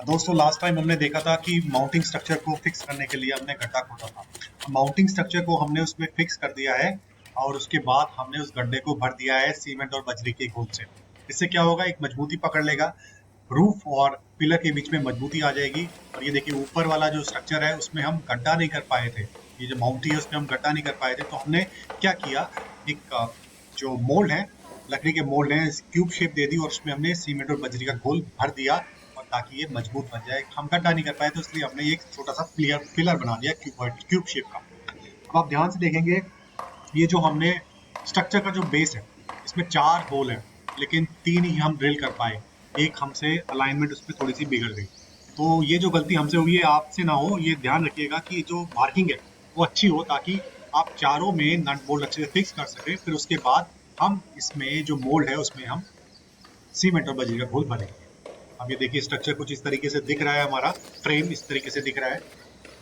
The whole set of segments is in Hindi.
दोस्तों लास्ट टाइम हमने देखा था कि माउंटिंग स्ट्रक्चर को फिक्स करने के लिए हमने गड्ढा खोदा था। माउंटिंग स्ट्रक्चर को हमने उसमें फिक्स कर दिया है और उसके बाद हमने उस गड्ढे को भर दिया है सीमेंट और बजरी के घोल से। इससे क्या होगा, एक मजबूती पकड़ लेगा, रूफ और पिलर के बीच में मजबूती आ जाएगी। और ये देखिए ऊपर वाला जो स्ट्रक्चर है उसमें हम गड्ढा नहीं कर पाए थे, ये जो माउंटी है उसमें हम गड्ढा नहीं कर पाए थे, तो हमने क्या किया, एक जो मोल्ड है, लकड़ी के मोल्ड है, क्यूब शेप दे दी और उसमें हमने सीमेंट और बजरी का घोल भर दिया और ताकि ये मजबूत बन जाए। हम गड्ढा नहीं कर पाए तो इसलिए हमने एक छोटा सा पिलर बना दिया क्यूब शेप का। अब आप ध्यान से देखेंगे, ये जो हमने स्ट्रक्चर का जो बेस है इसमें 4 होल है, लेकिन 3 ही हम ड्रिल कर पाए, एक हमसे अलाइनमेंट उसमें थोड़ी सी बिगड़ गई। तो ये जो गलती हमसे हुई है आपसे ना हो, ये ध्यान रखिएगा कि जो मार्किंग है वो अच्छी हो ताकि आप चारों में नट बोल्ट अच्छे से फिक्स कर सकें। फिर उसके बाद हम इसमें जो मोल्ड है उसमें हम सीमेंट और बजरी का घोल भरेंगे। अब ये देखिए स्ट्रक्चर कुछ इस तरीके से दिख रहा है, हमारा फ्रेम इस तरीके से दिख रहा है।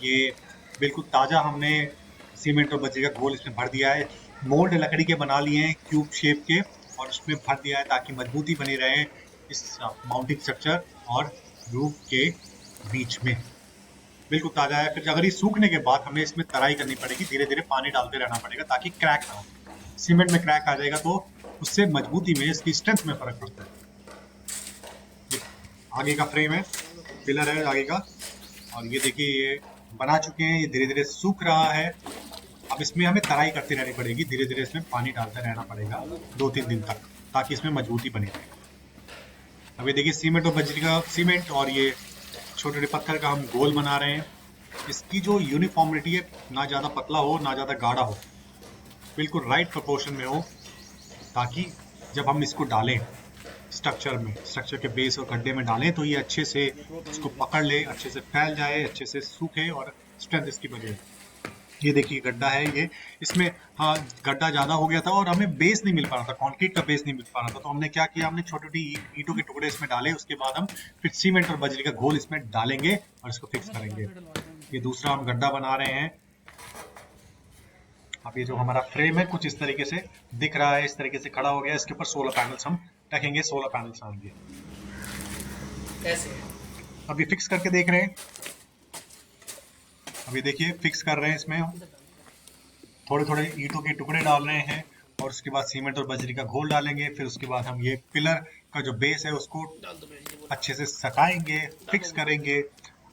ये बिल्कुल ताज़ा हमने सीमेंट और बजरी का घोल इसमें भर दिया है। मोल्ड लकड़ी के बना लिए हैं क्यूब शेप के और उसमें भर दिया है ताकि मजबूती बनी रहे इस माउंटिंग स्ट्रक्चर और रूफ के बीच में। बिल्कुल ताज़ा है। फिर अगर ये सूखने के बाद हमें इसमें तराई करनी पड़ेगी, धीरे धीरे पानी डालते रहना पड़ेगा ताकि क्रैक ना हो। सीमेंट में क्रैक आ जाएगा तो उससे मजबूती में, इसकी स्ट्रेंथ में फर्क पड़ता है। ये आगे का फ्रेम है, पिलर है आगे का, और ये देखिए ये बना चुके हैं, ये धीरे धीरे सूख रहा है। अब इसमें हमें तराई करती रहनी पड़ेगी, धीरे धीरे इसमें पानी डालते रहना पड़ेगा 2-3 दिन तक, ताकि इसमें मजबूती बनी रहे। अब ये देखिए सीमेंट और बजरी का, सीमेंट और ये छोटे छोटे पत्थर का हम गोल बना रहे हैं। इसकी जो यूनिफॉर्मिटी है, ना ज़्यादा पतला हो ना ज़्यादा गाढ़ा हो, बिल्कुल राइट प्रोपोर्शन में हो, ताकि जब हम इसको डालें स्ट्रक्चर के बेस और गड्ढे में डालें तो ये अच्छे से इसको पकड़ ले, अच्छे से फैल जाए, अच्छे से सूखे और स्ट्रेंथ इसकी बने। ये देखिए गड्ढा है ये, इसमें हाँ गड्ढा ज़्यादा हो गया था और हमें बेस नहीं मिल पा रहा था, कंक्रीट का बेस नहीं मिल पा रहा था। तो हमने क्या किया, हमने छोटी छोटी ईंटों के टुकड़े इसमें डाले, उसके बाद हम फिर सीमेंट और बजरी का घोल इसमें डालेंगे और इसको फिक्स करेंगे। ये दूसरा हम गड्ढा बना रहे हैं। अब ये जो हमारा फ्रेम है कुछ इस तरीके से दिख रहा है, इस तरीके से खड़ा हो गया। इसके ऊपर 16 पैनल्स हम रखेंगे, 16 पैनल्स आएंगे। कैसे? अब ये फिक्स करके देख रहे हैं, अभी देखिए फिक्स कर रहे हैं, इसमें हम थोड़े थोड़े ईंटों के टुकड़े डाल रहे हैं और उसके बाद सीमेंट और बजरी का घोल डालेंगे। फिर उसके बाद हम ये पिलर का जो बेस है उसको अच्छे से सटाएंगे, फिक्स करेंगे।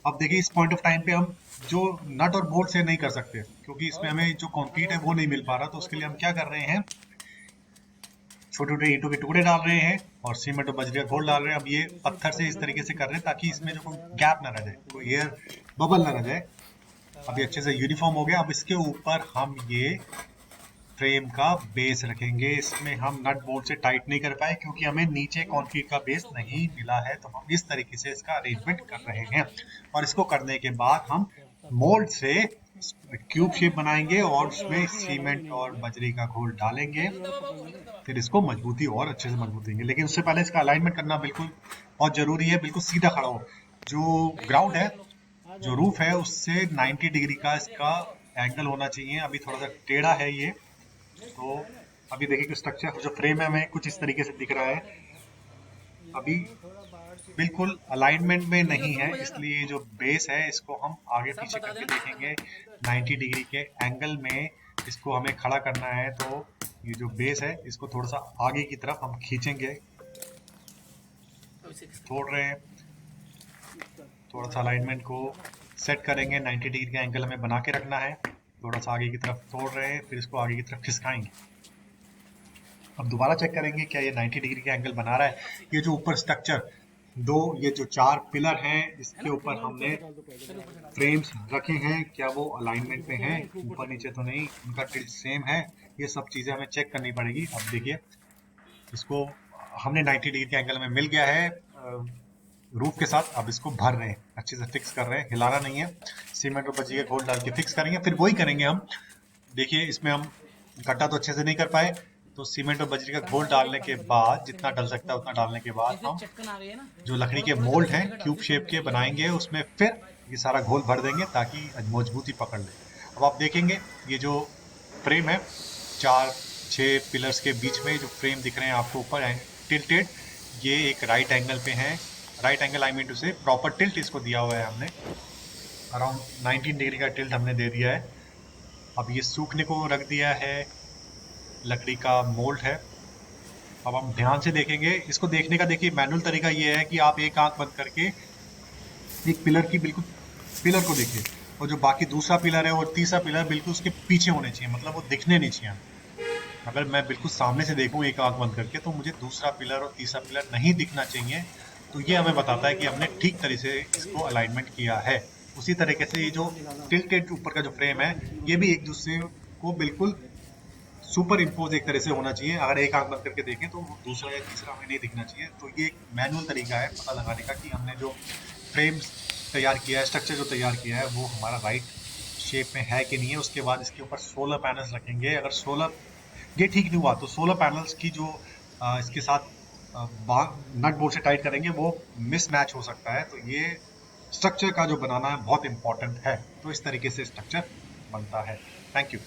अब देखिए इस पॉइंट ऑफ टाइम पे हम जो नट और बोल्ट से नहीं कर सकते, क्योंकि इसमें हमें जो कंक्रीट है वो नहीं मिल पा रहा। तो उसके लिए हम क्या कर रहे हैं, छोटे छोटे ईंटों के टुकड़े डाल रहे हैं और सीमेंट और बजरी का घोल डाल रहे हैं। अब ये पत्थर से इस तरीके से कर रहे हैं ताकि इसमें जो कोई गैप ना रह जाए, कोई एयर बबल ना रह जाए। अब ये अच्छे से यूनिफॉर्म हो गया। अब इसके ऊपर हम ये फ्रेम का बेस रखेंगे। इसमें हम नट बोल्ट से टाइट नहीं कर पाए क्योंकि हमें नीचे कंक्रीट का बेस नहीं मिला है, तो हम इस तरीके से इसका अरेंजमेंट कर रहे हैं। और इसको करने के बाद हम मोल्ड से क्यूब शेप बनाएंगे और उसमें सीमेंट और बजरी का घोल डालेंगे, फिर इसको मजबूती और अच्छे से मजबूत देंगे। लेकिन उससे पहले इसका अलाइनमेंट करना बिल्कुल बहुत जरूरी है, बिल्कुल सीधा खड़ा हो। जो ग्राउंड है, जो रूफ है, उससे 90 डिग्री का इसका एंगल होना चाहिए। अभी थोड़ा सा टेढ़ा है ये, तो अभी देखिए कि स्ट्रक्चर जो फ्रेम है हमें कुछ इस तरीके से दिख रहा है, अभी बिल्कुल अलाइनमेंट में नहीं है, इसलिए जो बेस है इसको हम आगे पीछे करके देखेंगे। 90 डिग्री के एंगल में इसको हमें खड़ा करना है, तो ये जो बेस है इसको थोड़ा सा आगे की तरफ हम खींचेंगे, छोड़ रहे हैं, थोड़ा सा अलाइनमेंट को सेट करेंगे। 90 डिग्री का एंगल हमें बना के रखना है, थोड़ा सा आगे की तरफ तोड़ रहे हैं, फिर इसको आगे की तरफ खिसकाएंगे। अब दोबारा चेक करेंगे क्या ये 90 डिग्री का एंगल बना रहा है। ये जो ऊपर स्ट्रक्चर ये जो 4 पिलर हैं, इसके ऊपर हमने फ्रेम्स रखे हैं, क्या वो अलाइनमेंट में हैं, ऊपर नीचे तो नहीं, उनका टिल्ट सेम है, ये सब चीज़ें हमें चेक करनी पड़ेगी। अब देखिए इसको हमने 90 डिग्री के एंगल में मिल गया है रूफ के साथ। अब इसको भर रहे हैं, अच्छे से फिक्स कर रहे हैं, हिलाना नहीं है। सीमेंट और बजरी का घोल डाल के फिक्स करेंगे, फिर वही करेंगे हम। देखिए इसमें हम गड्ढा तो अच्छे से नहीं कर पाए, तो सीमेंट और बजरी का घोल डालने के बाद, जितना डल सकता है उतना डालने के बाद, हम जो लकड़ी के मोल्ड हैं क्यूब शेप के बनाएंगे, उसमें फिर ये सारा घोल भर देंगे ताकि मजबूती पकड़ ले। अब आप देखेंगे ये जो फ्रेम है, 4-6 पिलर्स के बीच में जो फ्रेम दिख रहे हैं आपको ऊपर टिल्टेड, ये एक राइट एंगल पे है, right angle I mean to say proper tilt इसको दिया हुआ है हमने, अराउंड 19 डिग्री का टिल्ट हमने दे दिया है। अब ये सूखने को रख दिया है, लकड़ी का मोल्ड है। अब हम ध्यान से देखेंगे इसको। देखने का देखिए मैनुअल तरीका ये है कि आप एक आंख बंद करके एक पिलर की बिल्कुल पिलर को देखिए, और जो बाकी दूसरा पिलर है और तीसरा पिलर बिल्कुल उसके पीछे होने चाहिए, मतलब वो दिखने नहीं चाहिए हमें। अगर मैं बिल्कुल सामने से देखूं एक आंख बंद करके तो मुझे दूसरा पिलर और तीसरा पिलर नहीं दिखना चाहिए। तो ये हमें बताता है कि हमने ठीक तरह से इसको अलाइनमेंट किया है। उसी तरीके से ये जो टिल्टेड ऊपर का जो फ्रेम है, ये भी एक दूसरे को बिल्कुल सुपर इम्पोज एक तरह से होना चाहिए। अगर एक आंख बंद करके देखें तो दूसरा या तीसरा हमें नहीं दिखना चाहिए। तो ये एक मैनुअल तरीका है पता लगाने का कि हमने जो फ्रेम तैयार किया है, स्ट्रक्चर जो तैयार किया है, वो हमारा राइट शेप में है कि नहीं है। उसके बाद इसके ऊपर 16 पैनल्स रखेंगे। अगर 16 ये ठीक नहीं हुआ तो 16 पैनल्स की जो इसके साथ नट बोल्ट से टाइट करेंगे वो मिसमैच हो सकता है। तो ये स्ट्रक्चर का जो बनाना है बहुत इंपॉर्टेंट है। तो इस तरीके से स्ट्रक्चर बनता है। Thank you.